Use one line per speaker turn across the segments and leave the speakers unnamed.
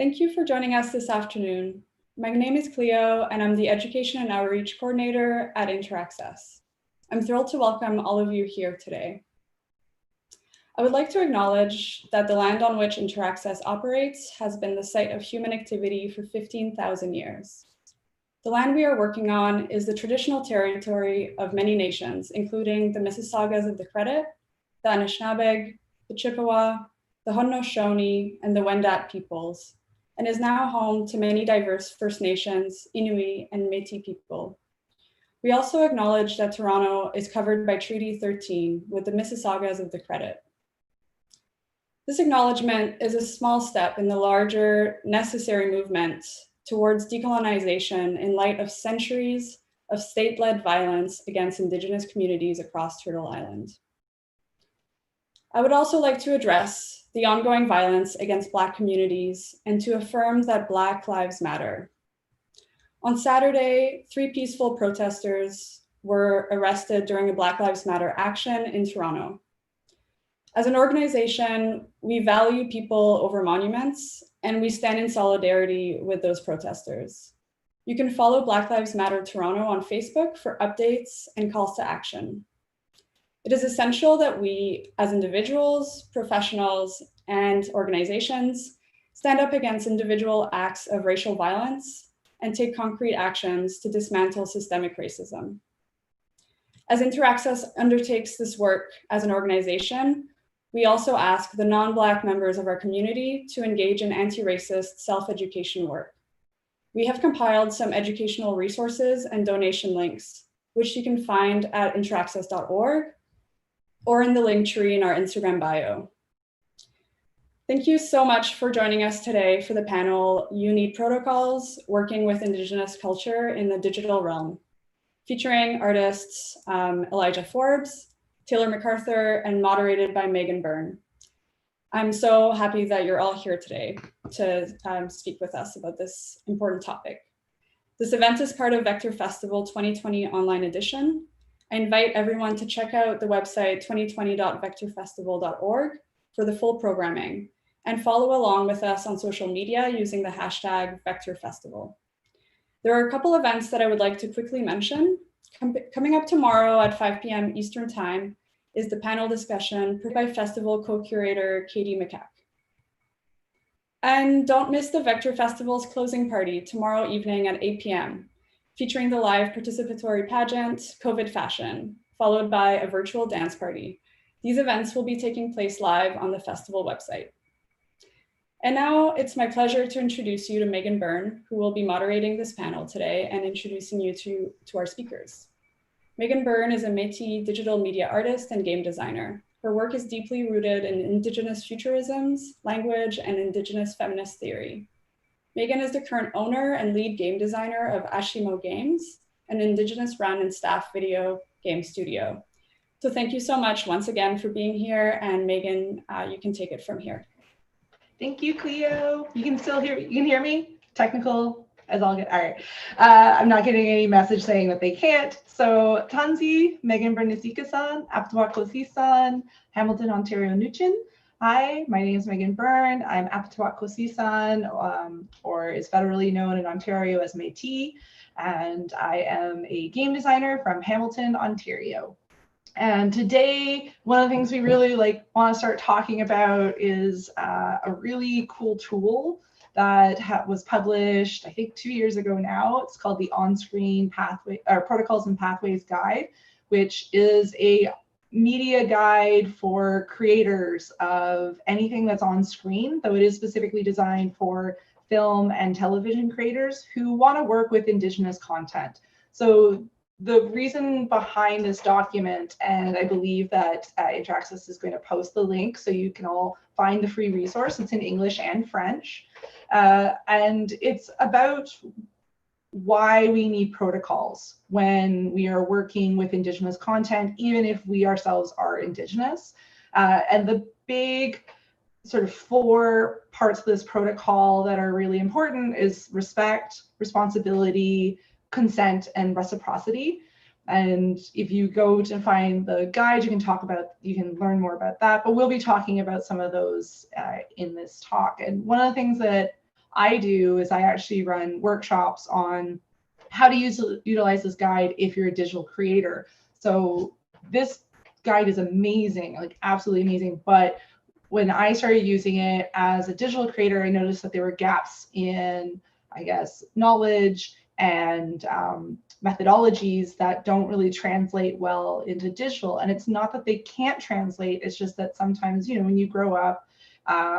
Thank you for joining us this afternoon. My name is Cleo, and I'm the Education and Outreach Coordinator at Interaccess. I'm thrilled to welcome all of you here today. I would like to acknowledge that the land on which Interaccess operates has been the site of human activity for 15,000 years. The land we are working on is the traditional territory of many nations, including the Mississaugas of the Credit, the Anishinaabeg, the Chippewa, the Haudenosaunee, and the Wendat peoples, and is now home to many diverse First Nations, Inuit, and Métis people. We also acknowledge that Toronto is covered by Treaty 13 with the Mississaugas of the Credit. This acknowledgement is a small step in the larger, necessary movement towards decolonization in light of centuries of state-led violence against Indigenous communities across Turtle Island. I would also like to address the ongoing violence against Black communities and to affirm that Black lives matter. On Saturday, 3 peaceful protesters were arrested during a Black Lives Matter action in Toronto. As an organization, we value people over monuments, and we stand in solidarity with those protesters. You can follow Black Lives Matter Toronto on Facebook for updates and calls to action. It is essential that we, as individuals, professionals, and organizations, stand up against individual acts of racial violence and take concrete actions to dismantle systemic racism. As Interaccess undertakes this work as an organization, we also ask the non-Black members of our community to engage in anti-racist self-education work. We have compiled some educational resources and donation links, which you can find at interaccess.org or in the link tree in our Instagram bio. Thank you so much for joining us today for the panel, You Need Protocols, Working with Indigenous Culture in the Digital Realm, featuring artists Elijah Forbes, Taylor McArthur, and moderated by Meagan Byrne. I'm so happy that you're all here today to speak with us about this important topic. This event is part of Vector Festival 2020 online edition. I invite everyone to check out the website 2020.vectorfestival.org for the full programming and follow along with us on social media using the hashtag #VectorFestival. There are a couple events that I would like to quickly mention. Coming up tomorrow at 5 p.m. Eastern Time is the panel discussion by festival co-curator Katie McCack. And don't miss the Vector Festival's closing party tomorrow evening at 8 p.m., featuring the live participatory pageant, COVID Fashion, followed by a virtual dance party. These events will be taking place live on the festival website. And now it's my pleasure to introduce you to Meagan Byrne, who will be moderating this panel today and introducing you to our speakers. Meagan Byrne is a Métis digital media artist and game designer. Her work is deeply rooted in Indigenous futurisms, language, and Indigenous feminist theory. Meagan is the current owner and lead game designer of Ashimo Games, an Indigenous run and staff video game studio. So thank you so much once again for being here, and Meagan, you can take it from here.
Thank you, Cleo. You can hear me? Technical as all get. All right. I'm not getting any message saying that they can't. So Tanzi, Meagan Byrne-san, Aptawak-Kosi-san, Hamilton, Ontario, Nuchin. Hi, my name is Meagan Byrne. I'm Aptawak-Kosi-san, or is federally known in Ontario as Métis, and I am a game designer from Hamilton, Ontario. And today, one of the things we really want to start talking about is a really cool tool that was published, I think 2 years ago now. It's called the On-Screen Protocols and Pathways Guide, which is a media guide for creators of anything that's on screen, though it is specifically designed for film and television creators who want to work with Indigenous content. So the reason behind this document, and I believe that Interaccess is going to post the link so you can all find the free resource. It's in English and French. And it's about why we need protocols when we are working with Indigenous content, even if we ourselves are Indigenous. And the big sort of 4 parts of this protocol that are really important is respect, responsibility, consent, and reciprocity. And if you go to find the guide, you can learn more about that, but we'll be talking about some of those in this talk. And one of the things that I do is I actually run workshops on how to utilize this guide if you're a digital creator. So this guide is amazing, like absolutely amazing. But when I started using it as a digital creator, I noticed that there were gaps in, I guess, knowledge and methodologies that don't really translate well into digital. And it's not that they can't translate, it's just that sometimes, you know, when you grow up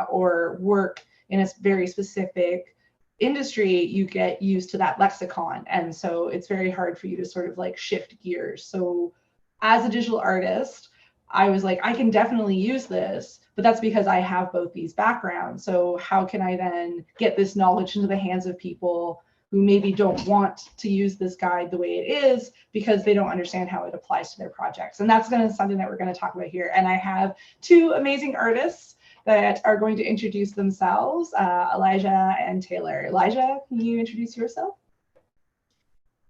or work in a very specific industry, you get used to that lexicon. And so it's very hard for you to sort of like shift gears. So as a digital artist, I was like, I can definitely use this, but that's because I have both these backgrounds. So how can I then get this knowledge into the hands of people who maybe don't want to use this guide the way it is because they don't understand how it applies to their projects? And that's something that we're going to talk about here. And I have two amazing artists that are going to introduce themselves, Elijah and Taylor. Elijah, can you introduce yourself?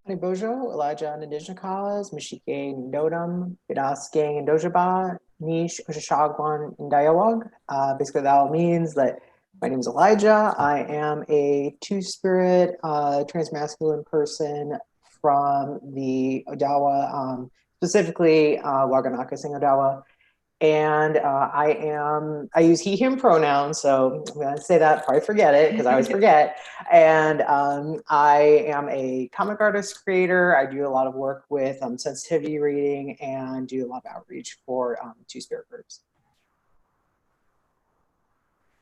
Bojo, Elijah and Indigenous cause, Mashike Ndodam, Bidaske and Dojaba, Nish, Ushashagwan, and Dialogue. Basically, that all means that my name is Elijah. I am a two-spirit, transmasculine person from the Odawa, specifically Waganakis and Odawa. And I use he, him pronouns. So I'm going to say that, probably forget it because I always forget. And I am a comic artist creator. I do a lot of work with sensitivity reading and do a lot of outreach for two-spirit groups.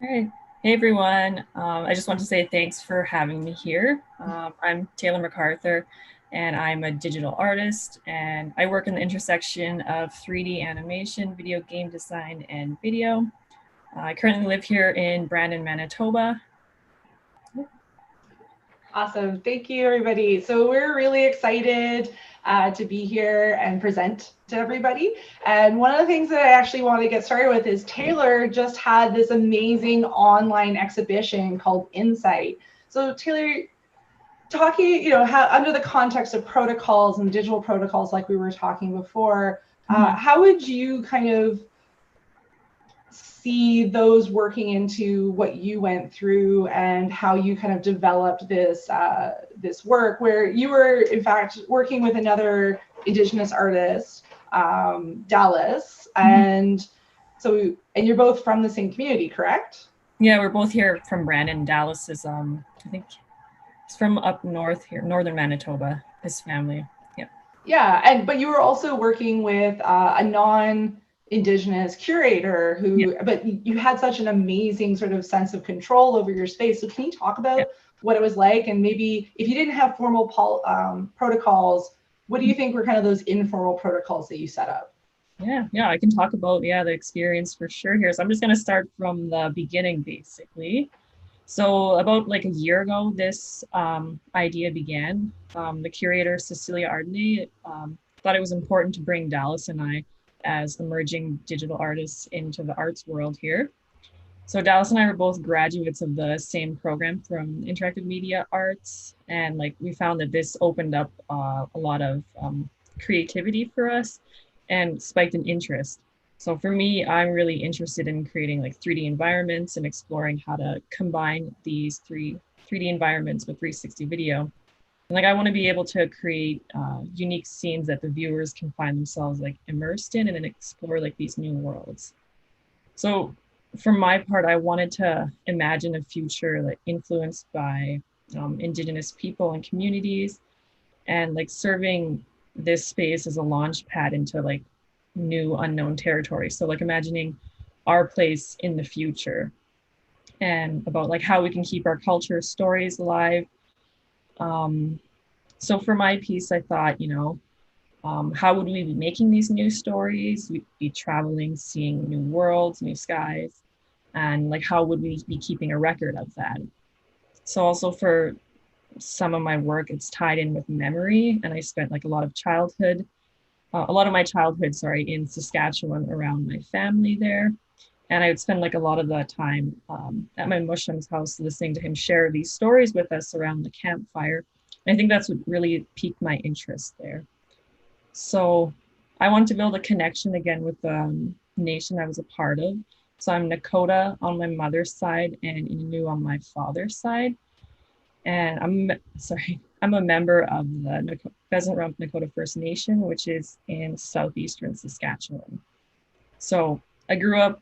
All right. Hey, everyone. I just want to say thanks for having me here. I'm Taylor McArthur, and I'm a digital artist, and I work in the intersection of 3D animation, video game design, and video. I currently live here in Brandon, Manitoba.
Awesome. Thank you, everybody. So we're really excited to be here and present to everybody. And one of the things that I actually want to get started with is Taylor just had this amazing online exhibition called Insight. So Taylor, talking, you know, how under the context of protocols and digital protocols like we were talking before, how would you kind of see those working into what you went through and how you kind of developed this this work, where you were in fact working with another Indigenous artist, Dallas, and so, and you're both from the same community, correct?
Yeah, we're both here from Brandon. Dallas is I think it's from up north here, northern Manitoba, his family. Yeah.
Yeah, and but you were also working with a non-Indigenous curator who, yeah. But you had such an amazing sort of sense of control over your space. So can you talk about what it was like, and maybe if you didn't have formal protocols, what do you think were kind of those informal protocols that you set up?
Yeah, I can talk about the experience for sure here. So I'm just going to start from the beginning, basically. So about like a year ago, this idea began. The curator, Cecilia Ardney, thought it was important to bring Dallas and I as emerging digital artists into the arts world here. So Dallas and I were both graduates of the same program from Interactive Media Arts. And like we found that this opened up a lot of creativity for us and spiked an interest. So for me, I'm really interested in creating like 3D environments and exploring how to combine these 3D environments with 360 video. And like I want to be able to create unique scenes that the viewers can find themselves like immersed in and then explore like these new worlds. So for my part, I wanted to imagine a future like influenced by Indigenous people and communities, and like serving this space as a launch pad into like new unknown territory. So like imagining our place in the future and about like how we can keep our culture stories alive. So for my piece, I thought, how would we be making these new stories? We'd be traveling, seeing new worlds, new skies, and like how would we be keeping a record of that? So also for some of my work, it's tied in with memory, and I spent like a lot of my childhood, in Saskatchewan around my family there. And I would spend like a lot of the time at my Musham's house listening to him share these stories with us around the campfire. And I think that's what really piqued my interest there. So I wanted to build a connection again with the nation I was a part of. So I'm Nakota on my mother's side and Innu on my father's side. And I'm a member of the Pheasant Rump Nakota First Nation, which is in southeastern Saskatchewan. So I grew up,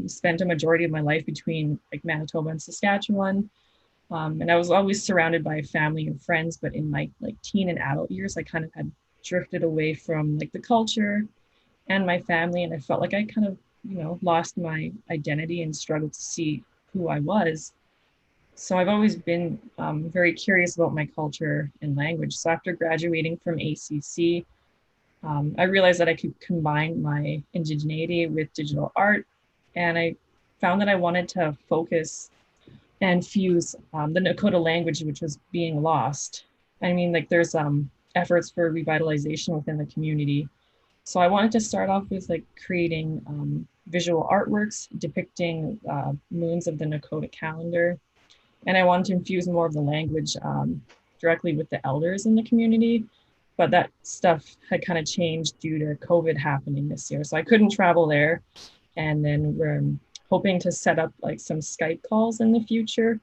spent a majority of my life between like Manitoba and Saskatchewan. And I was always surrounded by family and friends, but in my like teen and adult years, I kind of had drifted away from like the culture and my family. And I felt like I kind of, lost my identity and struggled to see who I was. So I've always been very curious about my culture and language. So after graduating from ACC, I realized that I could combine my indigeneity with digital art. And I found that I wanted to focus and fuse the Nakota language, which was being lost. I mean, like there's efforts for revitalization within the community. So I wanted to start off with like creating visual artworks depicting moons of the Nakota calendar. And I wanted to infuse more of the language directly with the elders in the community. But that stuff had kind of changed due to COVID happening this year. So I couldn't travel there. And then we're hoping to set up like some Skype calls in the future.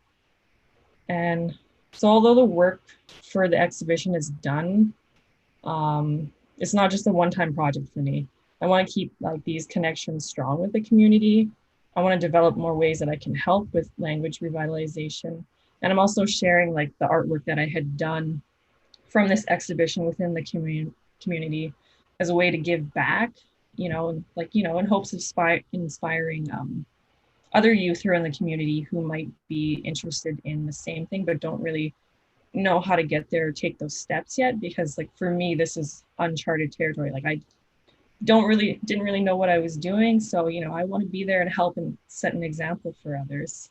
And so although the work for the exhibition is done, it's not just a one-time project for me. I want to keep like these connections strong with the community. I want to develop more ways that I can help with language revitalization. And I'm also sharing like the artwork that I had done from this exhibition within the community as a way to give back, in hopes of inspiring other youth who are in the community who might be interested in the same thing, but don't really know how to get there or take those steps yet. Because like for me, this is uncharted territory. Like I didn't really know what I was doing. So, I want to be there and help and set an example for others.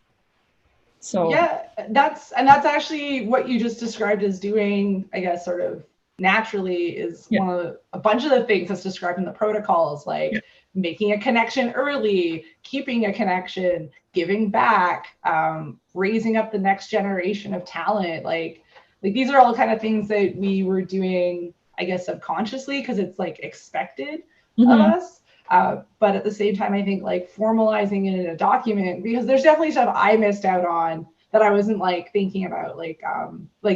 So
yeah, that's actually what you just described as doing, I guess, sort of naturally is one of a bunch of the things that's described in the protocols, like making a connection early, keeping a connection, giving back, raising up the next generation of talent. Like these are all kind of things that we were doing, I guess, subconsciously because it's like expected of us. But at the same time, I think like formalizing it in a document, because there's definitely stuff I missed out on that I wasn't like thinking about, like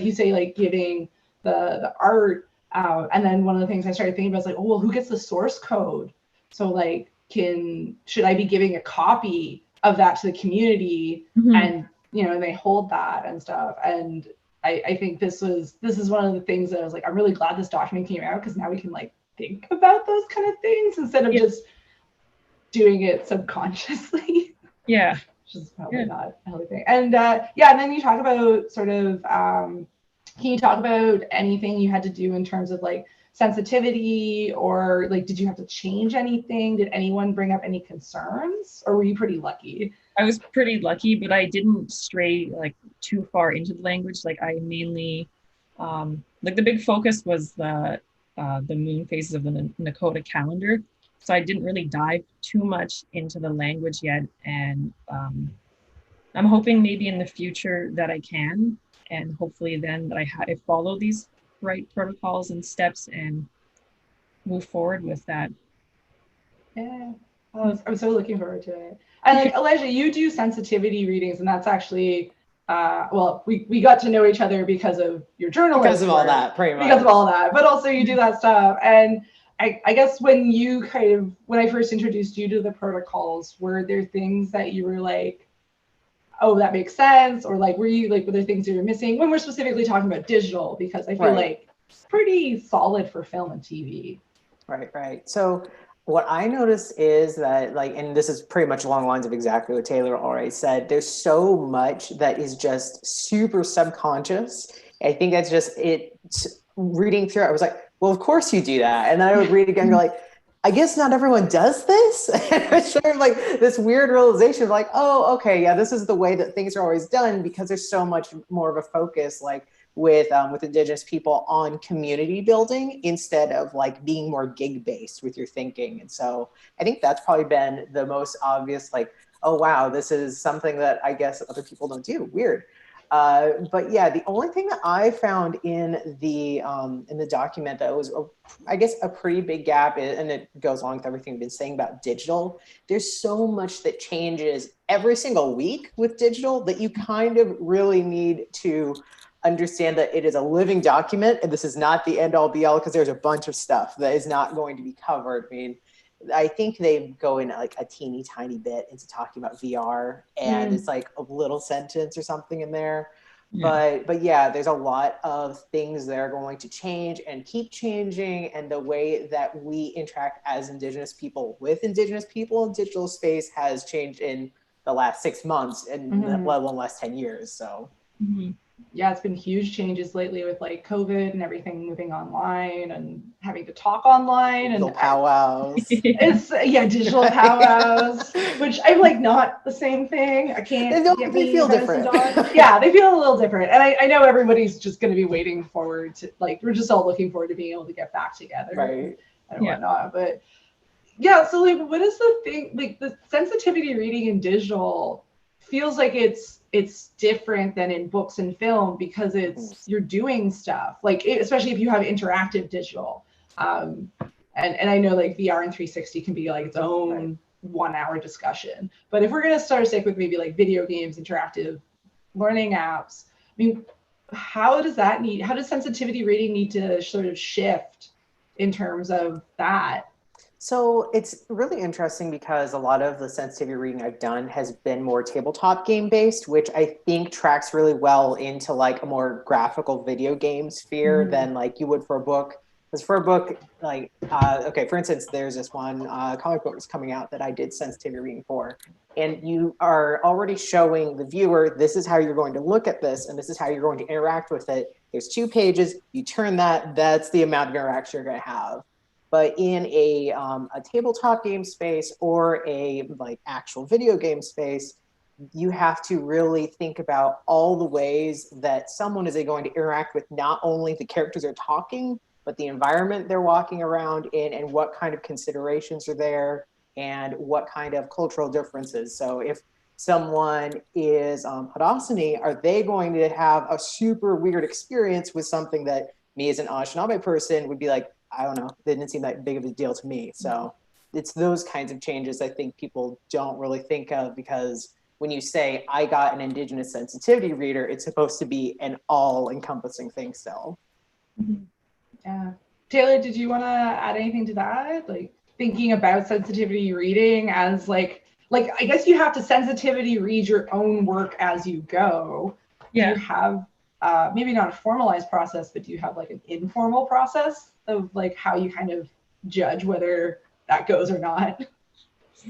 you say, like giving the art. And then one of the things I started thinking about is like, oh, well, who gets the source code? So like, should I be giving a copy of that to the community? And, they hold that and stuff. And I think this is one of the things that I was like, I'm really glad this document came out, because now we can like think about those kind of things instead of just doing it subconsciously.
Yeah.
Which is probably not a healthy thing. And and then you talk about sort of, can you talk about anything you had to do in terms of like sensitivity, or like, did you have to change anything? Did anyone bring up any concerns, or were you pretty lucky?
I was pretty lucky, but I didn't stray like too far into the language. Like I mainly, like the big focus was the moon phases of the Nakota calendar. So I didn't really dive too much into the language yet. And I'm hoping maybe in the future that I can, and hopefully then that I follow these right protocols and steps and move forward with that.
Yeah, I'm so looking forward to it. And like, Elijah, you do sensitivity readings, and that's actually, well, we got to know each other because of your journalism.
Because of all that, pretty much.
Because of all that, but also you do that stuff. And I guess when I first introduced you to the protocols, were there things that you were like, oh, that makes sense? Or like, were there things you were missing when we're specifically talking about digital? Because I feel like it's pretty solid for film and TV.
Right. So what I noticed is that, like, and this is pretty much along the lines of exactly what Taylor already said, there's so much that is just super subconscious. I think that's just it. Reading through it, I was like, well, of course you do that. And then I would read again and go like, I guess not everyone does this. And it's sort of like this weird realization of like, oh, okay, yeah, this is the way that things are always done, because there's so much more of a focus like with Indigenous people on community building instead of like being more gig based with your thinking. And so I think that's probably been the most obvious, like, oh, wow, this is something that I guess other people don't do. Weird. But yeah, the only thing that I found in the document that was, I guess, a pretty big gap, and it goes along with everything we've been saying about digital. There's so much that changes every single week with digital that you kind of really need to understand that it is a living document, and this is not the end all be all, because there's a bunch of stuff that is not going to be covered. I mean, I think they go in like a teeny tiny bit into talking about VR, and it's like a little sentence or something in there.
Yeah.
But yeah, there's a lot of things that are going to change and keep changing, and the way that we interact as Indigenous people with Indigenous people in digital space has changed in the last 6 months, and let alone last 10 years. So.
Yeah, it's been huge changes lately with like COVID and everything moving online and having to talk online
Digital
and
powwows.
it's digital powwows, which I'm like not the same thing. I can't get
They
me
feel
medicine
different.
dog. Yeah, they feel a little different. And I know everybody's just going to be waiting forward to, like, we're just all looking forward to being able to get back together
Right.
and whatnot. But yeah, so like, what is the thing, like the sensitivity reading in digital feels like it's different than in books and film, because it's you're doing stuff like especially if you have interactive digital, and I know like VR and 360 can be like its own 1 hour discussion, but if we're going to start stick with maybe like video games, interactive learning apps, I mean, how does sensitivity reading need to sort of shift in terms of that?
So it's really interesting because a lot of the sensitivity reading I've done has been more tabletop game based, which I think tracks really well into like a more graphical video game sphere than like you would for a book. Because for a book, like, okay, for instance, there's this one comic book that's coming out that I did sensitivity reading for. And you are already showing the viewer, this is how you're going to look at this, and this is how you're going to interact with it. There's 2 pages, you turn that's the amount of interaction you're going to have. But in a tabletop game space or a like actual video game space, you have to really think about all the ways that someone is going to interact with not only the characters are talking, but the environment they're walking around in, and what kind of considerations are there, and what kind of cultural differences. So if someone is Haudenosaunee, are they going to have a super weird experience with something that me as an Anishinaabe person would be like, I don't know, it didn't seem that big of a deal to me. So it's those kinds of changes I think people don't really think of, because when you say, I got an Indigenous sensitivity reader, it's supposed to be an all-encompassing thing still.
Yeah. Taylor, did you want to add anything to that? Like thinking about sensitivity reading as like I guess you have to sensitivity read your own work as you go.
Yeah.
Do you have maybe not a formalized process, but do you have like an informal process of like how you kind of judge whether that goes or not?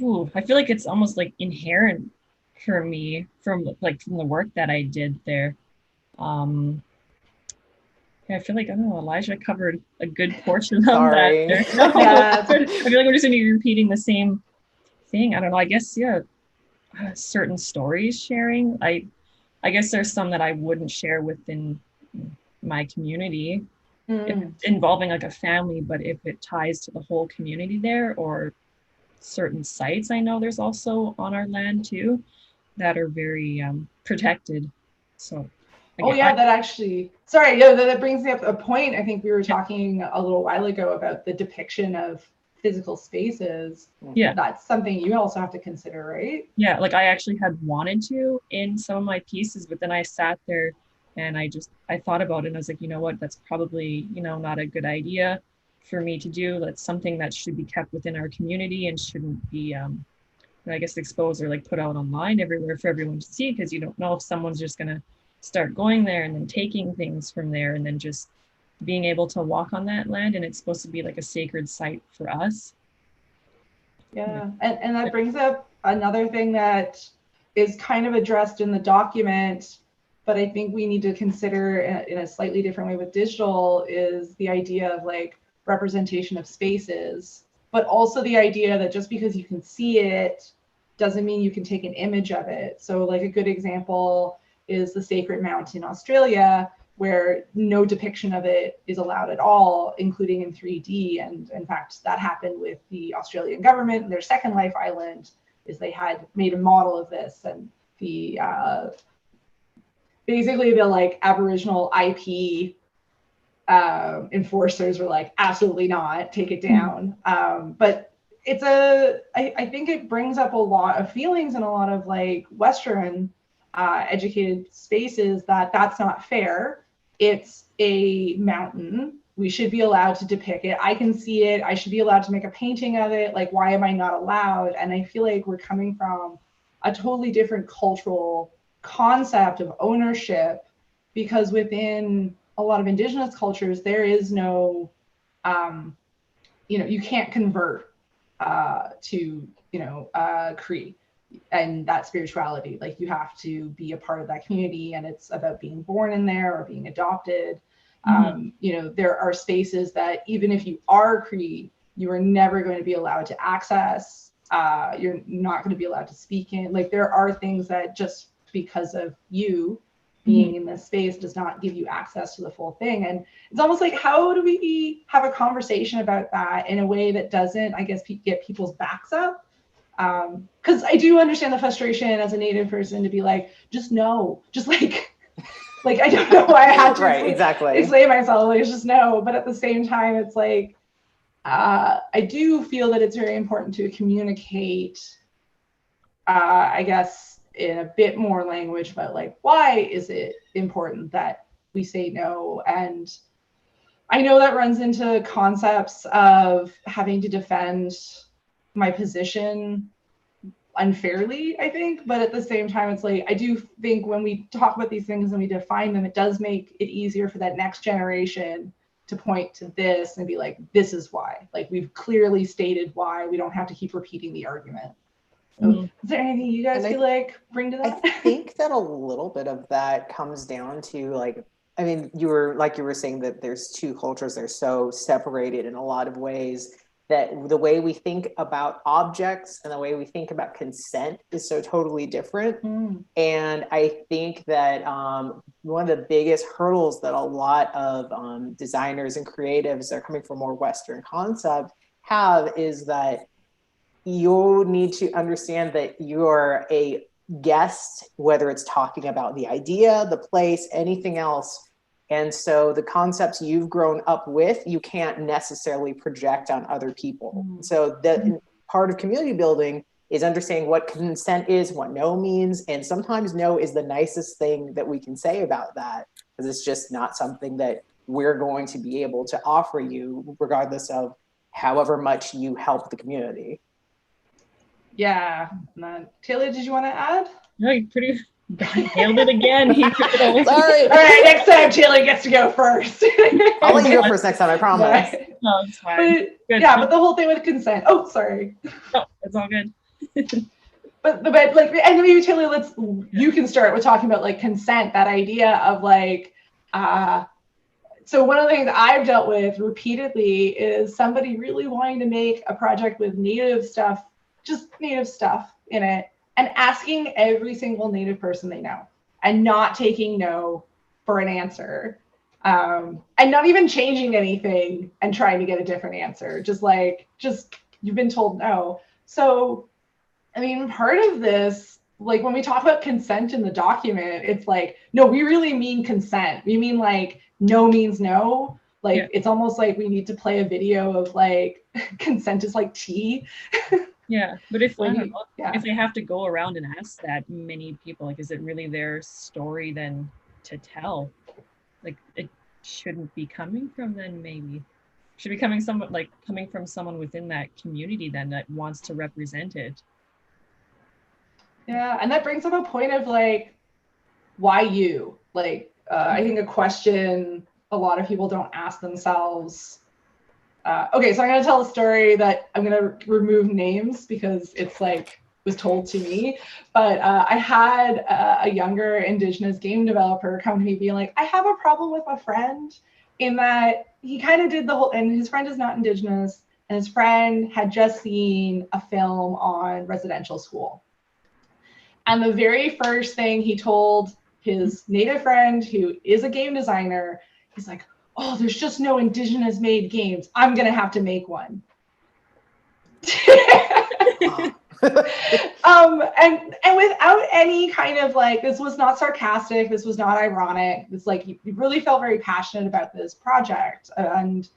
Ooh, I feel like it's almost like inherent for me from the work that I did there. Yeah, I feel like, I don't know, Elijah covered a good portion of
Sorry.
that there. No,
Yeah.
I feel like we're just going to be repeating the same thing. I don't know. I guess, certain stories sharing. I guess there's some that I wouldn't share within my community, if involving like a family, but if it ties to the whole community there, or certain sites I know there's also on our land too that are very protected. So
Oh yeah, that actually, sorry, yeah, that brings me up a point. I think we were talking a little while ago about the depiction of physical spaces.
Yeah.
That's something you also have to consider, right?
Yeah, like I actually had wanted to in some of my pieces, but then I sat there and I thought about it and I was like, you know what, that's probably, not a good idea for me to do. That's something that should be kept within our community and shouldn't be, I guess, exposed or like put out online everywhere for everyone to see, because you don't know if someone's just going to start going there and then taking things from there, and then just being able to walk on that land, and it's supposed to be like a sacred site for us.
Yeah, and that brings up another thing that is kind of addressed in the document, but I think we need to consider in a slightly different way with digital, is the idea of like representation of spaces, but also the idea that just because you can see it doesn't mean you can take an image of it. So like a good example is the Sacred Mount in Australia, where no depiction of it is allowed at all, including in 3D. And in fact, that happened with the Australian government. Their Second Life Island is they had made a model of this, and the basically the like Aboriginal IP enforcers were like, absolutely not, take it down. But it's I think it brings up a lot of feelings in a lot of like Western educated spaces that that's not fair. It's a mountain. We should be allowed to depict it. I can see it. I should be allowed to make a painting of it. Like, why am I not allowed? And I feel like we're coming from a totally different cultural concept of ownership, because within a lot of Indigenous cultures, there is no, you can't convert to, Cree and that spirituality. Like, you have to be a part of that community, and it's about being born in there or being adopted. There are spaces that even if you are Cree, you are never going to be allowed to access. You're not going to be allowed to speak in. Like, there are things that just because of you being in this space does not give you access to the full thing. And it's almost like, how do we have a conversation about that in a way that doesn't, I guess, get people's backs up? Because I do understand the frustration as a Native person to be like, just no, just like I don't know why I have to explain myself. Like, it's just no. But at the same time, it's like, I do feel that it's very important to communicate, I guess, in a bit more language about like, why is it important that we say no? And I know that runs into concepts of having to defend my position unfairly, I think, but at the same time, it's like, I do think when we talk about these things and we define them, it does make it easier for that next generation to point to this and be like, this is why. Like, we've clearly stated why. We don't have to keep repeating the argument. So, is there anything you guys feel like bring to that?
I think that a little bit of that comes down to like, I mean, you were saying that there's two cultures, they're so separated in a lot of ways, that the way we think about objects and the way we think about consent is so totally different. And I think that one of the biggest hurdles that a lot of designers and creatives that are coming from more Western concept have is that you need to understand that you're a guest, whether it's talking about the idea, the place, anything else. And so the concepts you've grown up with, you can't necessarily project on other people. So that part of community building is understanding what consent is, what no means. And sometimes no is the nicest thing that we can say about that, because it's just not something that we're going to be able to offer you, regardless of however much you help the community.
Yeah. Taylor, did you want to add?
No, you pretty nailed it again.
Sorry.
All right, next time Taylor gets to go first.
I'll let you go first next time, I promise.
No, it's fine.
But the whole thing with consent. Oh, sorry.
No, it's all good.
but like, and maybe Taylor, you can start with talking about like consent, that idea of like, so one of the things I've dealt with repeatedly is somebody really wanting to make a project with Native stuff, just Native stuff in it, and asking every single Native person they know and not taking no for an answer, and not even changing anything and trying to get a different answer. Just you've been told no. So, I mean, part of this, like when we talk about consent in the document, it's like, no, we really mean consent. We mean like no means no. Like, yeah. It's almost like we need to play a video of like consent is like tea.
Yeah, but if if they have to go around and ask that many people, like, is it really their story then to tell? Like, it shouldn't be coming from them. Maybe should be coming from someone within that community then that wants to represent it.
Yeah, and that brings up a point of like, why you? Like, I think a question a lot of people don't ask themselves. Okay, so I'm going to tell a story that I'm going to remove names because it's like was told to me. But I had a younger Indigenous game developer come to me being like, I have a problem with a friend in that he kind of did the whole, and his friend is not Indigenous, and his friend had just seen a film on residential school. And the very first thing he told his Native friend, who is a game designer, he's like, oh, there's just no Indigenous made games. I'm going to have to make one. And without any kind of like, this was not sarcastic, this was not ironic. It's like he really felt very passionate about this project, and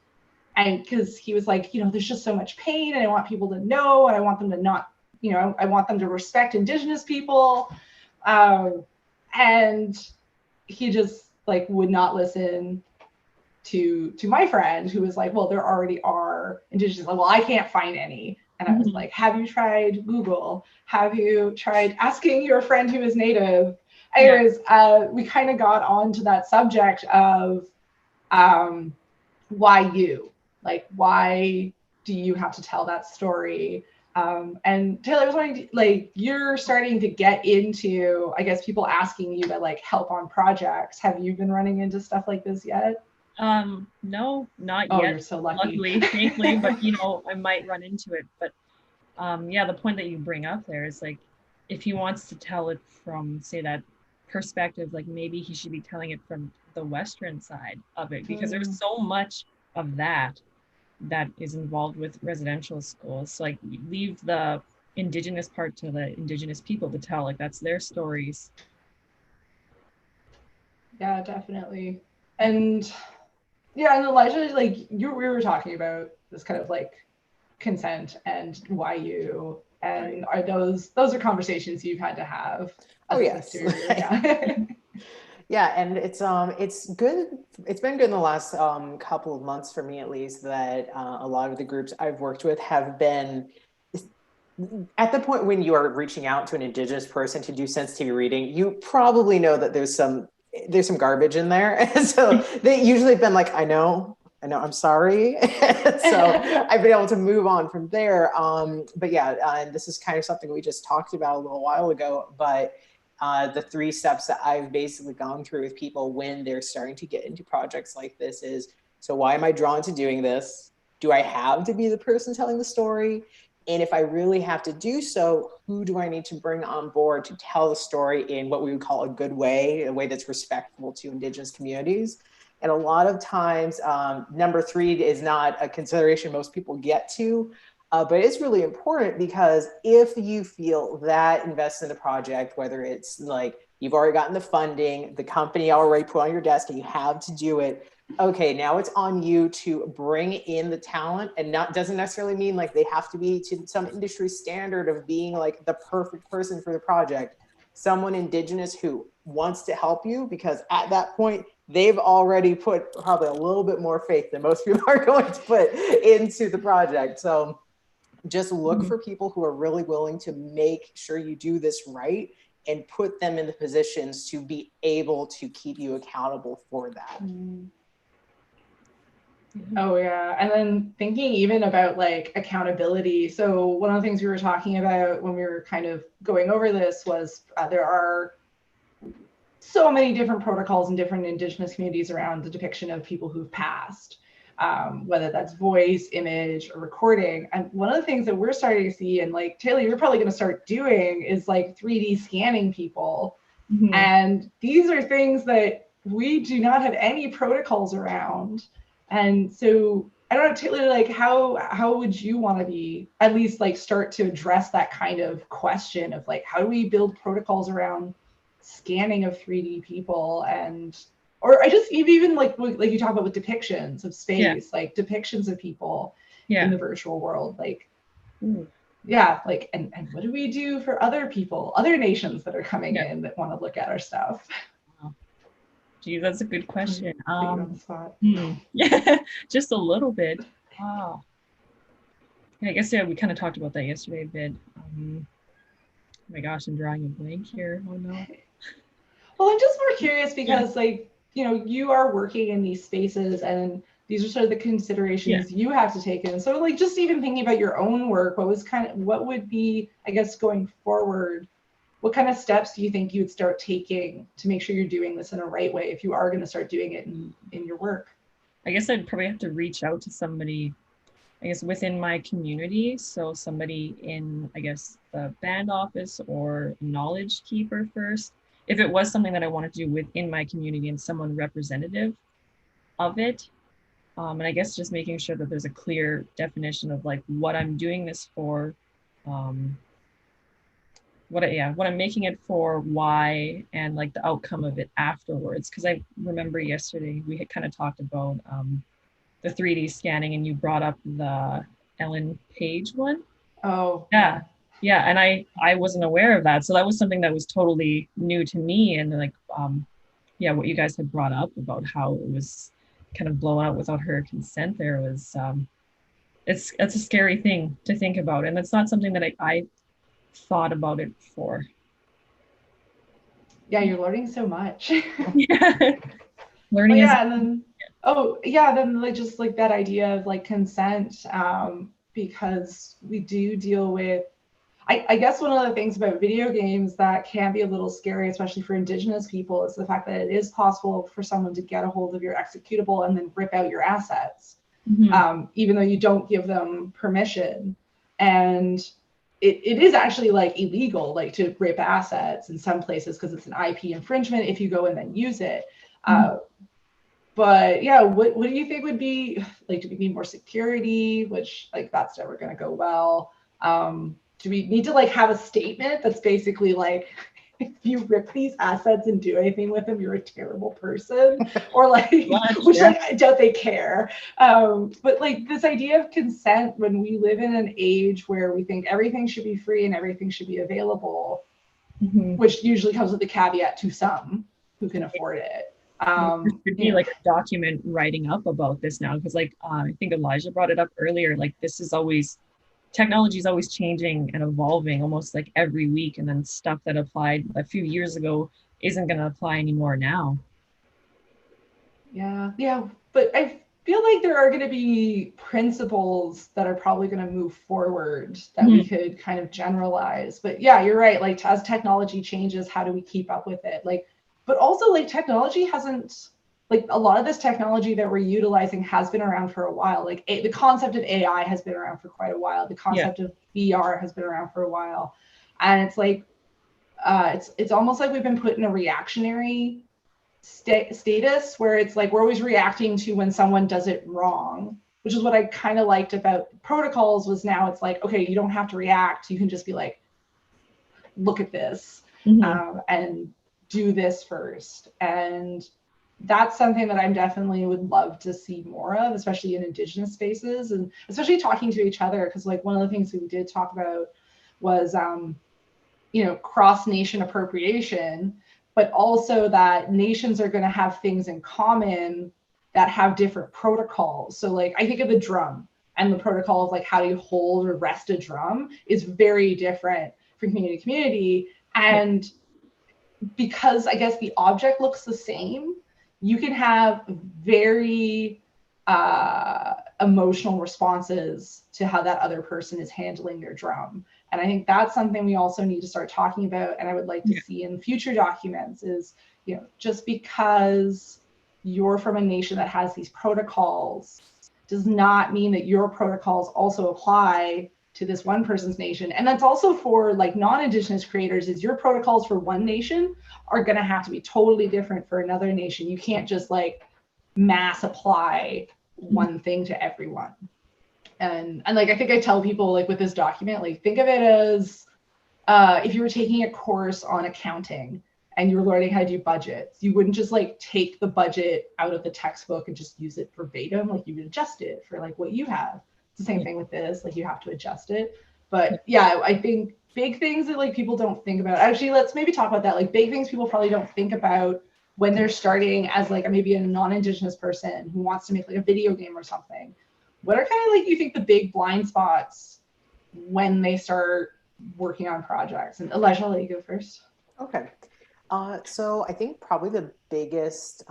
because he was like, there's just so much pain, and I want people to know, and I want them to not, I want them to respect Indigenous people, and he just like would not listen to my friend, who was like, well, there already are Indigenous. Like, well, I can't find any. And I was like, have you tried Google? Have you tried asking your friend who is Native? Anyways, we kind of got onto that subject of why you? Like, why do you have to tell that story? And Taylor, I was wondering, like, you're starting to get into, I guess, people asking you to like help on projects. Have you been running into stuff like this yet?
No, not
Oh,
yet.
you're so lucky.
Luckily, thankfully, but I might run into it. But yeah, the point that you bring up there is like, if he wants to tell it from, say, that perspective, like maybe he should be telling it from the Western side of it, because there's so much of that is involved with residential schools. So, like, leave the Indigenous part to the Indigenous people to tell, like, that's their stories.
Yeah, definitely. And yeah, and Elijah, like we were talking about this kind of like consent and why you, and are those are conversations you've had to have?
Oh yes.
Yeah.
Yeah, and it's good. It's been good in the last couple of months for me, at least, that a lot of the groups I've worked with have been at the point when you are reaching out to an Indigenous person to do sensitivity reading. You probably know that there's some garbage in there, and so they usually have been like, I know, I'm sorry. So I've been able to move on from there. But yeah, and this is kind of something we just talked about a little while ago, but the 3 steps that I've basically gone through with people when they're starting to get into projects like this is, so why am I drawn to doing this? Do I have to be the person telling the story? And if I really have to do so, who do I need to bring on board to tell the story in what we would call a good way, a way that's respectful to Indigenous communities? And a lot of times, number 3 is not a consideration most people get to, but it's really important, because if you feel that invest in the project, whether it's like you've already gotten the funding, the company already put on your desk and you have to do it, okay, now it's on you to bring in the talent, and doesn't necessarily mean like they have to be to some industry standard of being like the perfect person for the project. Someone Indigenous who wants to help you, because at that point, they've already put probably a little bit more faith than most people are going to put into the project. So just look for people who are really willing to make sure you do this right and put them in the positions to be able to keep you accountable for that.
Oh yeah, and then thinking even about like accountability. So one of the things we were talking about when we were kind of going over this was there are so many different protocols in different Indigenous communities around the depiction of people who've passed, whether that's voice, image, or recording. And one of the things that we're starting to see, and like Taylor, you're probably going to start doing, is like 3D scanning people. And these are things that we do not have any protocols around. And so I don't know, Taylor, like how would you want to be, at least like start to address that kind of question of like, how do we build protocols around scanning of 3D people? And or I just even like you talk about with depictions of space, like depictions of people in the virtual world, like like and what do we do for other people, other nations that are coming in that want to look at our stuff?
Gee, that's a good question.
On the spot.
Yeah, just a little bit. Wow. Yeah, I guess we kind of talked about that yesterday a bit. Oh my gosh, I'm drawing a blank here. Oh no.
Well, I'm just more curious because like, you are working in these spaces, and these are sort of the considerations you have to take in. So like just even thinking about your own work, what would be, I guess, going forward, what kind of steps do you think you would start taking to make sure you're doing this in a right way if you are going to start doing it in your work?
I guess I'd probably have to reach out to somebody, I guess, within my community. So somebody in, I guess, the band office or knowledge keeper first. If it was something that I wanted to do within my community and someone representative of it. And I guess just making sure that there's a clear definition of like what I'm doing this for. what I'm making it for, why, and like the outcome of it afterwards. Because I remember yesterday we had kind of talked about the 3D scanning, and you brought up the Ellen Page one.
Oh,
Yeah. Yeah, and I wasn't aware of that, so that was something that was totally new to me. And like yeah, what you guys had brought up about how it was kind of blown out without her consent there was it's a scary thing to think about, and it's not something that I thought about it before.
yeah, you're learning so much.
Yeah. Learning is
Yeah, and then then like just like that idea of like consent, because we do deal with, I guess one of the things about video games that can be a little scary, especially for Indigenous people, is the fact that it is possible for someone to get a hold of your executable and then rip out your assets, even though you don't give them permission. And it is actually like illegal, like to rip assets in some places because it's an IP infringement if you go and then use it. But yeah, what do you think would be like, do we need more security, which like that's never going to go well? Do we need to like have a statement that's basically like, if you rip these assets and do anything with them, you're a terrible person, or like, which like I doubt they care. But like this idea of consent, when we live in an age where we think everything should be free and everything should be available, which usually comes with a caveat to some who can afford it.
There should be like a document writing up about this now, because like I think Elijah brought it up earlier, like this is always, technology is always changing and evolving almost like every week, and then stuff that applied a few years ago isn't going to apply anymore now.
Yeah, but I feel like there are going to be principles that are probably going to move forward that we could kind of generalize. But yeah, you're right, like as technology changes, how do we keep up with it? Like, but also like technology hasn't, like a lot of this technology that we're utilizing has been around for a while. Like the concept of AI has been around for quite a while. The concept of VR has been around for a while. And it's like, it's almost like we've been put in a reactionary status where it's like, we're always reacting to when someone does it wrong, which is what I kind of liked about protocols. Was now it's like, okay, you don't have to react. You can just be like, look at this, and do this first. And that's something that I'm definitely would love to see more of, especially in Indigenous spaces, and especially talking to each other. Because like one of the things we did talk about was, cross-nation appropriation, but also that nations are going to have things in common that have different protocols. So like I think of the drum, and the protocol of like how do you hold or rest a drum is very different from community to community. And because I guess the object looks the same, you can have very emotional responses to how that other person is handling their drum. And I think that's something we also need to start talking about. And I would like to see in future documents is, just because you're from a nation that has these protocols does not mean that your protocols also apply to this one person's nation. And that's also for like non-Indigenous creators, is your protocols for one nation are going to have to be totally different for another nation. You can't just like mass apply one thing to everyone. And like I think I tell people like with this document, like think of it as if you were taking a course on accounting and you were learning how to do budgets, you wouldn't just like take the budget out of the textbook and just use it verbatim. Like you would adjust it for like what you have. It's the same thing with this, like you have to adjust it. But yeah, I think big things that like people don't think about. Actually, let's maybe talk about that. Like big things people probably don't think about when they're starting as like maybe a non-Indigenous person who wants to make like a video game or something. What are kind of like, you think, the big blind spots when they start working on projects? And Elijah, I'll let you go first.
Okay. So I think probably the biggest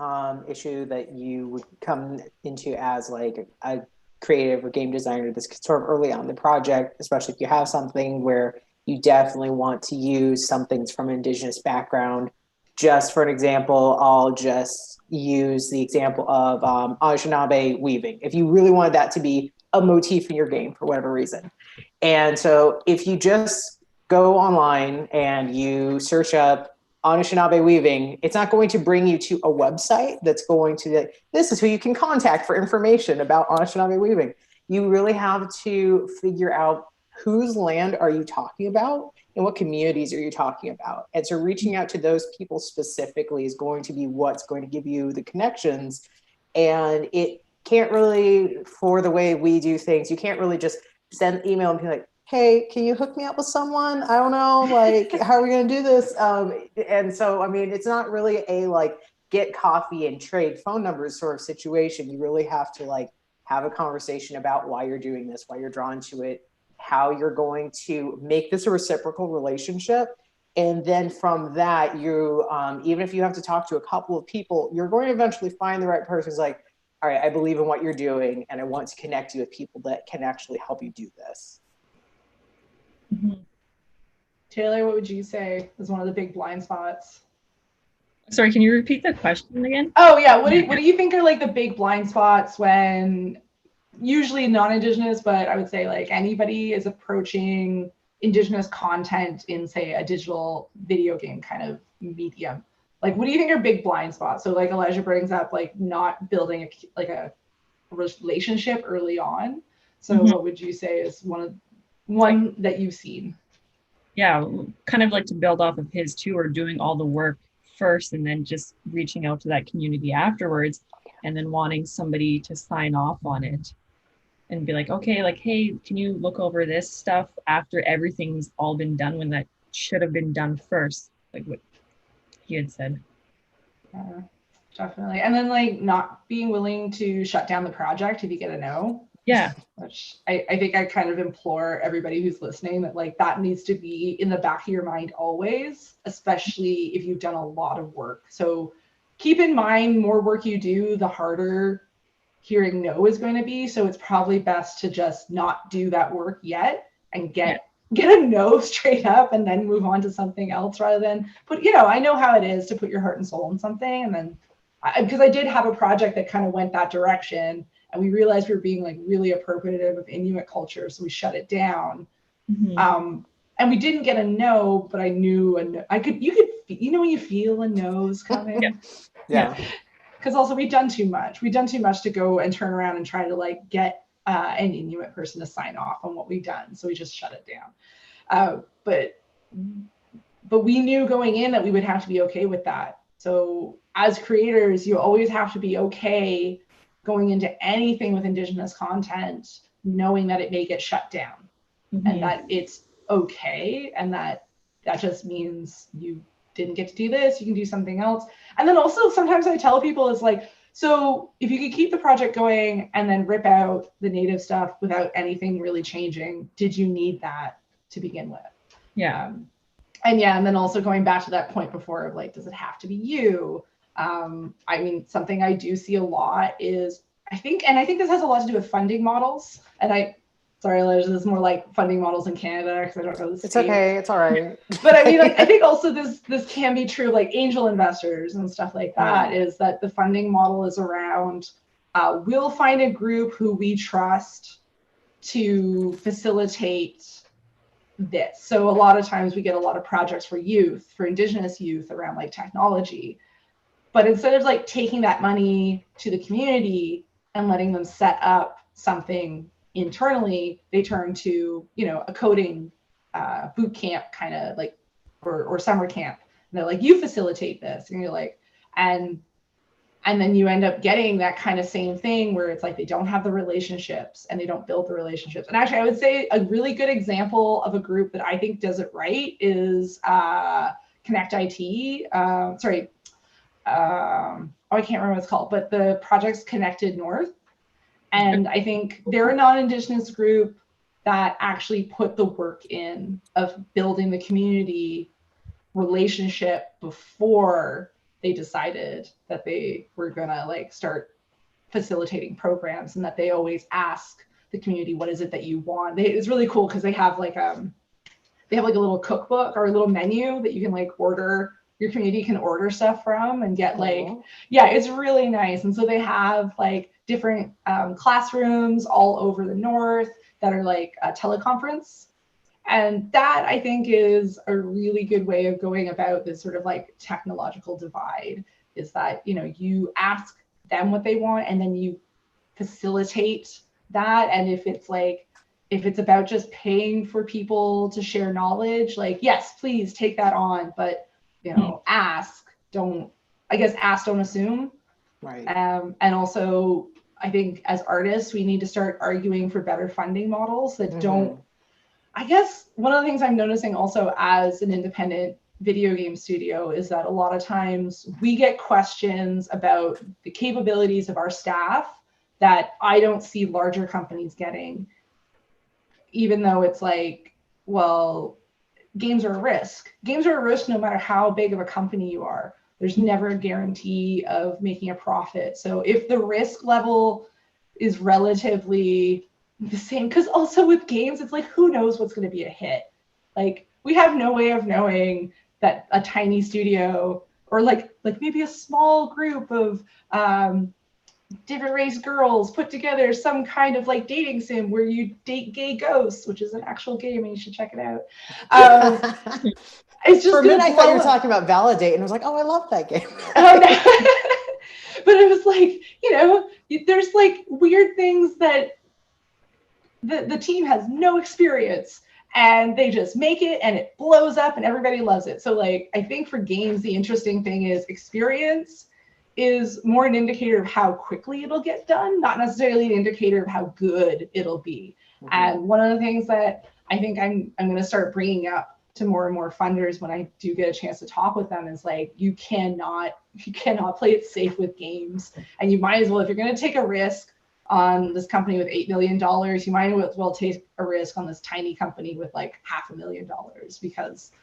issue that you would come into as like a creative or game designer that's sort of early on in the project, especially if you have something where you definitely want to use some things from an Indigenous background. Just for an example, I'll just use the example of Anishinaabe weaving. If you really wanted that to be a motif in your game for whatever reason. And so if you just go online and you search up Anishinaabe weaving, it's not going to bring you to a website that's going to, this is who you can contact for information about Anishinaabe weaving. You really have to figure out whose land are you talking about and what communities are you talking about? And so reaching out to those people specifically is going to be what's going to give you the connections. And it can't really, for the way we do things, you can't really just send an email and be like, hey, can you hook me up with someone? I don't know, like, how are we going to do this? And so, I mean, it's not really a like get coffee and trade phone numbers sort of situation. You really have to like have a conversation about why you're doing this, why you're drawn to it, how you're going to make this a reciprocal relationship. And then from that, you, even if you have to talk to a couple of people, you're going to eventually find the right person who's like, all right, I believe in what you're doing and I want to connect you with people that can actually help you do this.
Mm-hmm.
Taylor, what would you say is one of the big blind spots?
Sorry, can you repeat the question again?
Oh yeah, what do you think are like the big blind spots when usually non-Indigenous, but I would say like anybody is approaching Indigenous content in say a digital video game kind of medium? Like what do you think are big blind spots? So like Elijah brings up like not building a relationship early on. So what would you say is one that you've seen?
Yeah, kind of like to build off of his too, or doing all the work first and then just reaching out to that community afterwards and then wanting somebody to sign off on it and be like, okay, like, hey, can you look over this stuff after everything's all been done when that should have been done first, like what he had said.
Definitely. And then like not being willing to shut down the project if you get a no.
Yeah.
Which I think I kind of implore everybody who's listening that like that needs to be in the back of your mind always, especially if you've done a lot of work. So keep in mind, more work you do, the harder hearing no is going to be. So it's probably best to just not do that work yet and get a no straight up and then move on to something else rather than put, I know how it is to put your heart and soul in something. And then because I did have a project that kind of went that direction. And we realized we were being like really appropriative of Inuit culture, so we shut it down. And we didn't get a no, but I knew you could when you feel a no's coming.
Yeah.
Because also we've done too much. We've done too much to go and turn around and try to like get an Inuit person to sign off on what we've done. So we just shut it down. But we knew going in that we would have to be okay with that. So as creators, you always have to be okay going into anything with Indigenous content, knowing that it may get shut down and that it's okay. And that just means you didn't get to do this, you can do something else. And then also sometimes I tell people is like, so if you could keep the project going and then rip out the native stuff without anything really changing, did you need that to begin with?
Yeah.
And then also going back to that point before of like, does it have to be you? I mean, something I do see a lot is I think this has a lot to do with funding models. And sorry, Elijah, this is more like funding models in Canada because I don't know the state.
It's okay, it's all right.
But I mean, like, I think also this can be true of like angel investors and stuff like that, is that the funding model is around, we'll find a group who we trust to facilitate this. So a lot of times we get a lot of projects for Indigenous youth around like technology. But instead of like taking that money to the community and letting them set up something internally, they turn to, a coding boot camp kind of like, or summer camp. And they're like, you facilitate this. And you're like, and then you end up getting that kind of same thing where it's like they don't have the relationships and they don't build the relationships. And actually, I would say a really good example of a group that I think does it right is Connect IT. I can't remember what it's called, but the project's Connected North. And I think they're a non-Indigenous group that actually put the work in of building the community relationship before they decided that they were gonna like start facilitating programs, and that they always ask the community, what is it that you want? It's really cool because they have like a little cookbook or a little menu that you can like order. Your community can order stuff from and get like, it's really nice. And so they have like different classrooms all over the north that are like a teleconference. And that I think is a really good way of going about this sort of like technological divide, is that, you ask them what they want and then you facilitate that. And if it's like, if it's about just paying for people to share knowledge, like, yes, please take that on, but, you know, ask, don't assume.
Right.
And also, I think as artists, we need to start arguing for better funding models that don't, I guess one of the things I'm noticing also as an independent video game studio is that a lot of times we get questions about the capabilities of our staff that I don't see larger companies getting, even though it's like, well, games are a risk. Games are a risk no matter how big of a company you are. There's never a guarantee of making a profit. So if the risk level is relatively the same, because also with games, it's like, who knows what's going to be a hit? Like, we have no way of knowing that a tiny studio or like maybe a small group of different race girls put together some kind of like dating sim where you date gay ghosts, which is an actual game and you should check it out. It's just
for a minute I thought you were talking about Validate, and I was like, oh, I love that game.
Oh, no. But it was like, you know, there's like weird things that the team has no experience and they just make it and it blows up and everybody loves it. So like, I think for games, the interesting thing is experience is more an indicator of how quickly it'll get done, not necessarily an indicator of how good it'll be. And one of the things that I think I'm going to start bringing up to more and more funders when I do get a chance to talk with them is like, you cannot play it safe with games. And you might as well, if you're going to take a risk on this company with $8 million, you might as well take a risk on this tiny company with like $500,000, because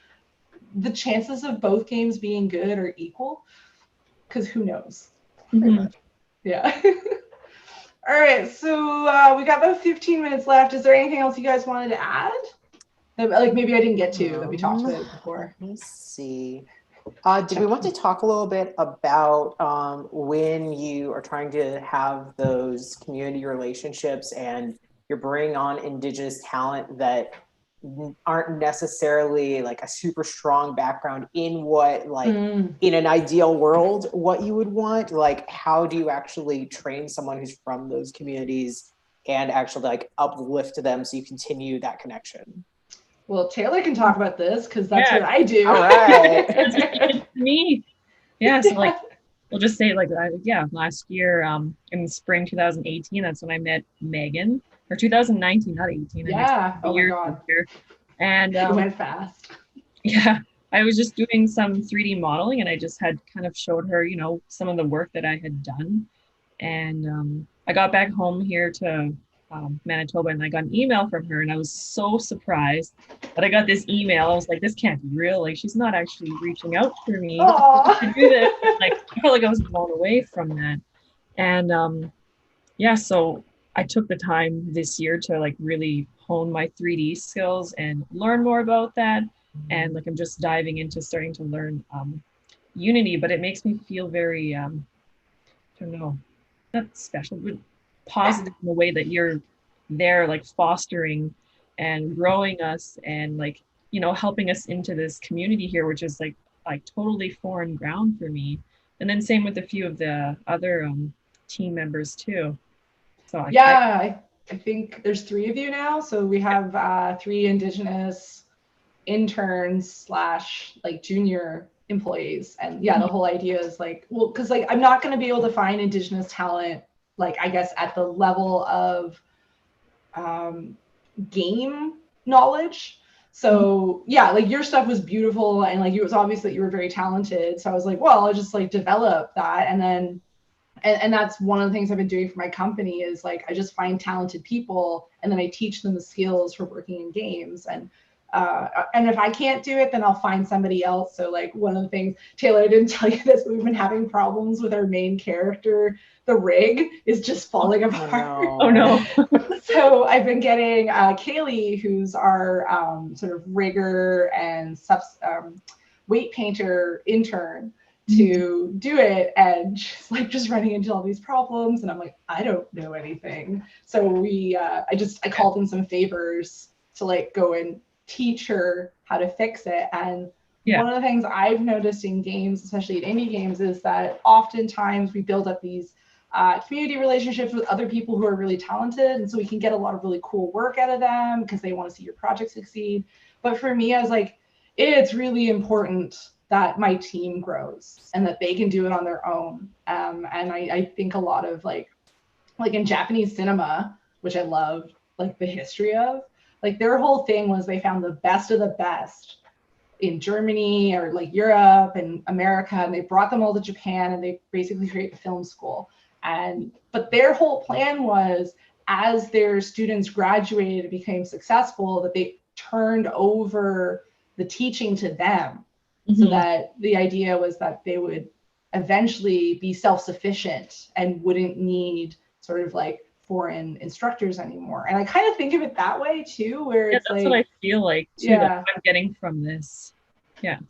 the chances of both games being good are equal, because who knows? Yeah. All right, so we got about 15 minutes left. Is there anything else you guys wanted to add? That, like, maybe I didn't get to that we talked about before.
Let me see. Did we want to talk a little bit about when you are trying to have those community relationships and you're bringing on Indigenous talent that aren't necessarily like a super strong background in what, like, in an ideal world, what you would want? Like, how do you actually train someone who's from those communities and actually like uplift them so you continue that connection?
Well, Taylor can talk about this because that's what I do.
All right.
It's me. Yeah. So like, we'll just say like, last year, in spring 2018, that's when I met Meagan, or 2019, not 18.
Yeah. Oh my God.
And
it went fast.
Yeah. I was just doing some 3D modeling and I just had kind of showed her, you know, some of the work that I had done. And I got back home here to Manitoba, and I got an email from her, and I was so surprised that I got this email. I was like, this can't be real. Like, she's not actually reaching out for me to do this. Like, I felt like I was blown away from that. And so I took the time this year to like really hone my 3D skills and learn more about that. And like, I'm just diving into starting to learn Unity, but it makes me feel very, I don't know, not special, but positive in the way that you're there, like fostering and growing us and like, you know, helping us into this community here, which is like totally foreign ground for me. And then same with a few of the other team members too. So
I think there's 3 of you now. So we have 3 Indigenous interns / like junior employees. And yeah, the whole idea is like, well, because like I'm not going to be able to find Indigenous talent, like I guess at the level of game knowledge. So yeah, like your stuff was beautiful and like it was obvious that you were very talented. So I was like, well, I'll just like develop that. And then and that's one of the things I've been doing for my company is like I just find talented people and then I teach them the skills for working in games. And if I can't do it, then I'll find somebody else. So like one of the things, Taylor, I didn't tell you this, but we've been having problems with our main character. The rig is just falling apart.
Oh no.
So I've been getting Kaylee, who's our sort of rigger and weight painter intern, to do it, and she's like just running into all these problems, and I'm like, I don't know anything. So I called in some favors to like go and teach her how to fix it. And one of the things I've noticed in games, especially in indie games, is that oftentimes we build up these community relationships with other people who are really talented. And so we can get a lot of really cool work out of them because they want to see your project succeed. But for me, I was like, it's really important that my team grows and that they can do it on their own. And I think a lot of like in Japanese cinema, which I love, like the history of, like their whole thing was they found the best of the best in Germany or like Europe and America, and they brought them all to Japan, and they basically created a film school. But their whole plan was, as their students graduated and became successful, that they turned over the teaching to them. So that the idea was that they would eventually be self-sufficient and wouldn't need sort of like foreign instructors anymore. And I kind of think of it that way too, where it's
that's
like,
what I feel like too, that I'm getting from this. Yeah,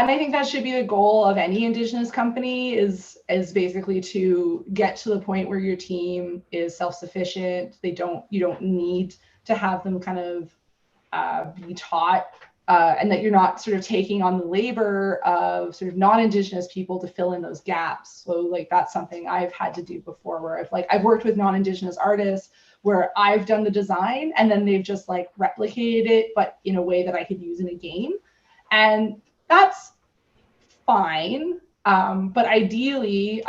and
I think that should be the goal of any Indigenous company is basically to get to the point where your team is self-sufficient. You don't need to have them kind of be taught, and that you're not sort of taking on the labor of sort of non-Indigenous people to fill in those gaps. So like that's something I've had to do before, where I've worked with non-Indigenous artists where I've done the design and then they've just like replicated it, but in a way that I could use in a game. And that's fine. But ideally,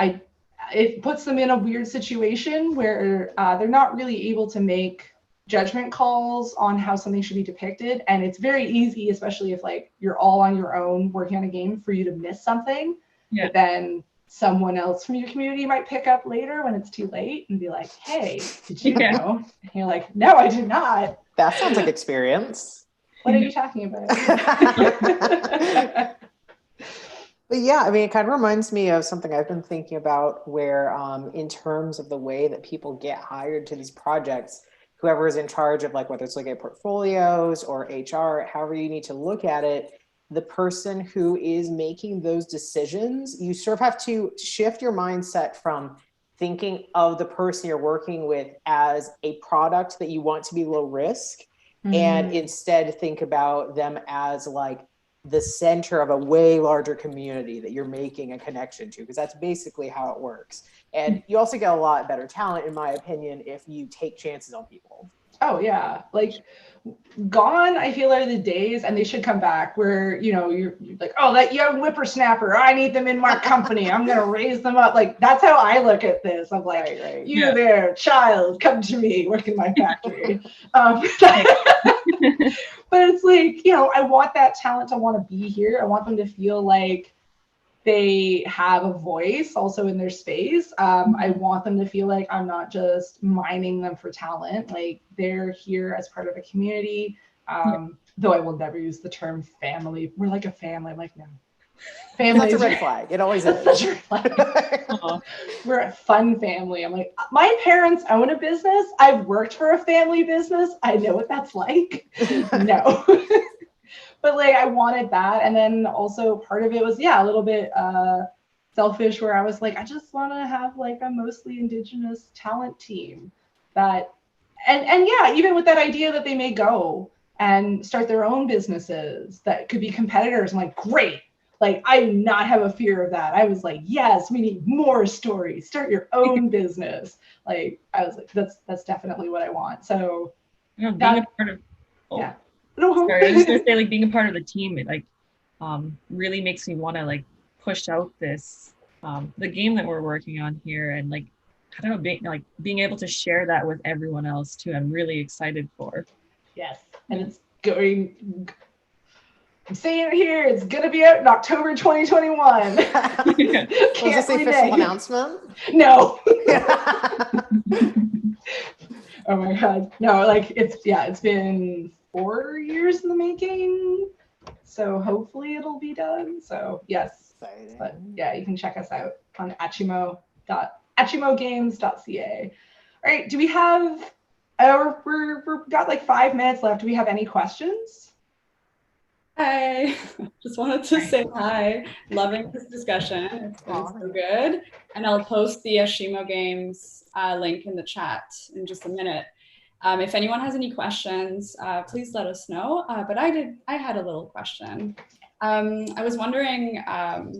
it puts them in a weird situation where they're not really able to make judgment calls on how something should be depicted. And it's very easy, especially if like you're all on your own working on a game, for you to miss something that then someone else from your community might pick up later when it's too late and be like, hey, did you know? And you're like, no, I did not.
That sounds like experience.
What are you talking about?
But yeah, I mean, it kind of reminds me of something I've been thinking about where in terms of the way that people get hired to these projects, whoever is in charge of like, whether it's looking at portfolios or HR, however you need to look at it, the person who is making those decisions, you sort of have to shift your mindset from thinking of the person you're working with as a product that you want to be low risk, and instead think about them as like the center of a way larger community that you're making a connection to, because that's basically how it works. And you also get a lot better talent, in my opinion, if you take chances on people.
Oh yeah, like gone, I feel, are the days, and they should come back, where you're like, oh, that young whippersnapper, I need them in my company, I'm gonna raise them up. Like that's how I look at this. I'm like, you there, child, come to me, work in my factory. But it's like, I want that talent to want to be here. I want them to feel like they have a voice also in their space. I want them to feel like I'm not just mining them for talent. Like they're here as part of a community. Though I will never use the term family. We're like a family. I'm like, no.
Family. That's a red flag. It always is.
We're a fun family. I'm like, my parents own a business. I've worked for a family business. I know what that's like. No. But like I wanted that. And then also part of it was, a little bit selfish, where I was like, I just want to have like a mostly Indigenous talent team that, and even with that idea that they may go and start their own businesses that could be competitors. I'm like, great. Like I do not have a fear of that. I was like, yes, we need more stories. Start your own business. Like I was like, that's definitely what I want. So
being a part of sorry, I was just gonna say, like being a part of the team, it like really makes me want to like push out this the game that we're working on here, and like I don't know, being able to share that with everyone else too. I'm really excited for.
Yes, and it's going. I'm saying it here. It's gonna be out in October 2021. Was
this the official announcement?
No. Oh my God. No, like it's been 4 years in the making. So hopefully it'll be done. So yes. Exciting. But yeah, you can check us out on achimogames.ca. All right. Do we have we've got like 5 minutes left. Do we have any questions?
Hi, just wanted to say hi. Loving this discussion. It's been so good. And I'll post the Ashimo Games link in the chat in just a minute. If anyone has any questions, please let us know. But I had a little question. I was wondering,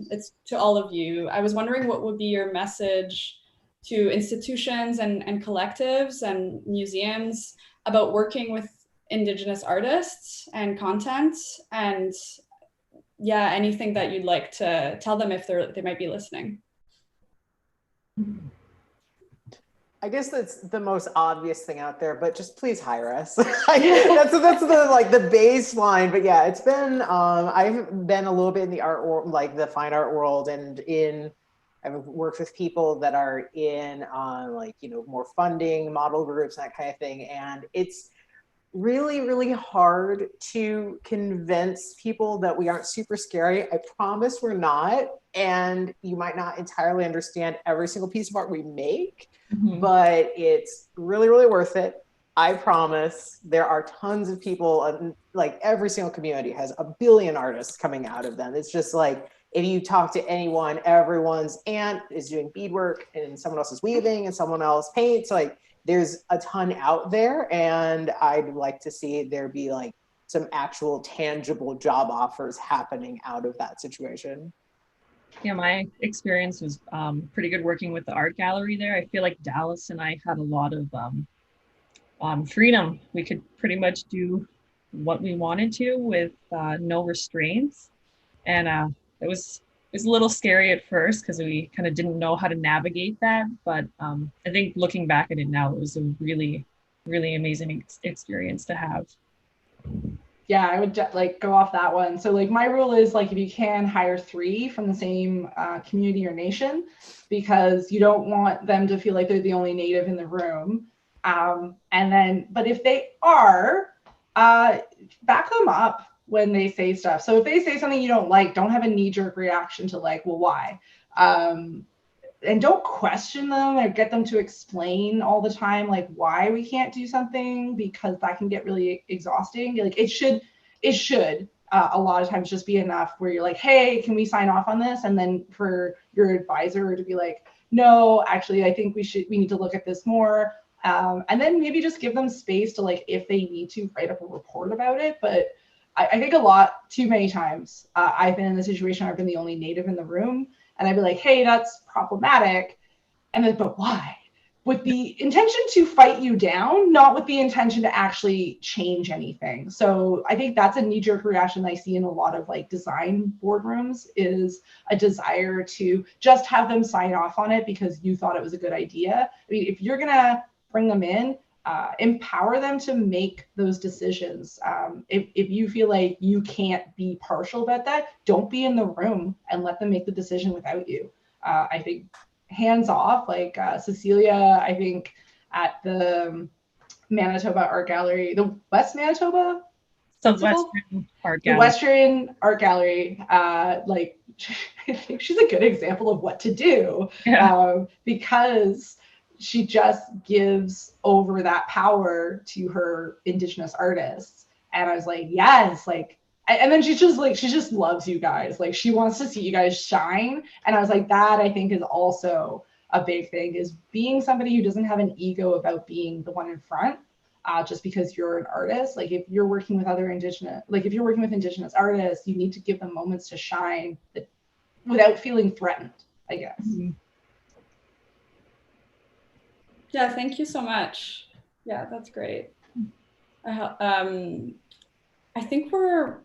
it's to all of you, I was wondering what would be your message to institutions and collectives and museums about working with Indigenous artists and content, and yeah, anything that you'd like to tell them if they might be listening.
I guess that's the most obvious thing out there, but just please hire us. that's the like the baseline. But yeah, it's been I've been a little bit in the art world, like the fine art world, and I've worked with people that are in like, you know, more funding, model groups, that kind of thing, and it's really, really hard to convince people that we aren't super scary. I promise we're not, and you might not entirely understand every single piece of art we make, but it's really, really worth it. I promise. There are tons of people, like every single community has a billion artists coming out of them. It's just like, if you talk to anyone, everyone's aunt is doing beadwork and someone else is weaving and someone else paints. Like, there's a ton out there, and I'd like to see there be like some actual tangible job offers happening out of that situation.
Yeah, my experience was pretty good working with the art gallery there. I feel like Dallas and I had a lot of freedom. We could pretty much do what we wanted to with no restraints. And it was a little scary at first because we kind of didn't know how to navigate that. But I think looking back at it now, it was a really, really amazing experience to have.
Yeah, I would like go off that one. So like my rule is like, if you can, hire 3 from the same community or nation, because you don't want them to feel like they're the only native in the room. And then, but if they are, back them up when they say stuff. So if they say something you don't like, don't have a knee-jerk reaction to like, well, why? And don't question them or get them to explain all the time, like why we can't do something, because that can get really exhausting. Like it should a lot of times just be enough where you're like, hey, can we sign off on this? And then for your advisor to be like, no, actually, I think we need to look at this more. And then maybe just give them space to, like, if they need to, write up a report about it. But I think too many times I've been in the situation where I've been the only native in the room, and I'd be like, hey, that's problematic. And then, but why? With the intention to fight you down, not with the intention to actually change anything. So I think that's a knee-jerk reaction I see in a lot of like design boardrooms, is a desire to just have them sign off on it because you thought it was a good idea. I mean, if you're gonna bring them in, empower them to make those decisions. If you feel like you can't be partial about that, don't be in the room and let them make the decision without you. I think hands off, like Cecilia, I think at the Manitoba Art Gallery, the West Manitoba?
So Western Art Gallery.
The Western Art Gallery, like, I think she's a good example of what to do, because she just gives over that power to her Indigenous artists. And I was like, yes, like, and then she just loves you guys. Like, she wants to see you guys shine. And I was like, that I think is also a big thing, is being somebody who doesn't have an ego about being the one in front, just because you're an artist. Like, if you're working with Indigenous artists, you need to give them moments to shine without feeling threatened, I guess.
Mm-hmm.
Yeah, thank you so much. Yeah, that's great. I think we're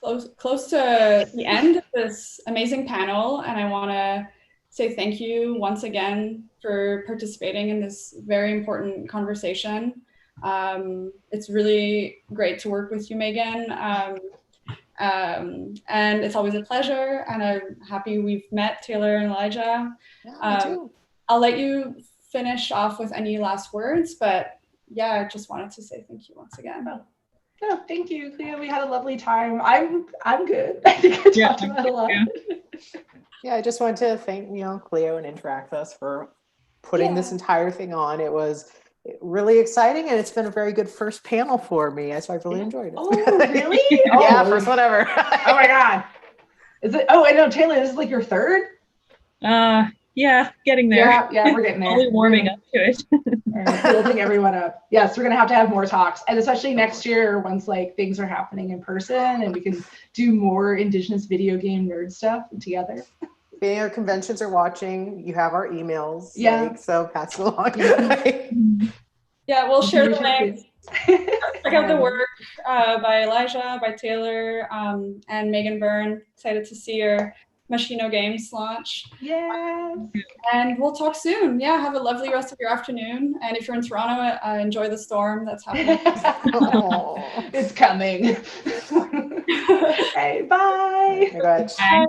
close to the end of this amazing panel, and I want to say thank you once again for participating in this very important conversation. It's really great to work with you, Meagan, and it's always a pleasure, and I'm happy we've met Taylor and Elijah.
Yeah, me too.
I'll let you finish off with any last words, but yeah, I just wanted to say thank you once again.
No, thank you, Cleo. We had a lovely time. I'm good. I think I talked about a lot.
Yeah, I just want to thank Cleo and Interactus for putting this entire thing on. It was really exciting, and it's been a very good first panel for me, so I've really enjoyed it.
Oh, really?
Yeah, first one ever.
Oh my God. Is it? Oh, I know, Taylor, this is like your third?
Yeah, getting there.
Yeah, we're getting there.
Only warming up to it.
Building everyone up. Yes, we're gonna have more talks, and especially next year, once like things are happening in person and we can do more Indigenous video game nerd stuff together.
if any of our conventions are watching, you have our emails.
Yeah.
Like, so pass it along.
Yeah, we'll share the
Information,
links. Check out the work by Elijah, by Taylor, and Meagan Byrne. Excited to see your Machino Games launch.
Yes.
And we'll talk soon. Yeah, have a lovely rest of your afternoon. And if you're in Toronto, enjoy the storm that's happening.
Oh.
It's coming. Okay, bye.
Oh my gosh.
Bye.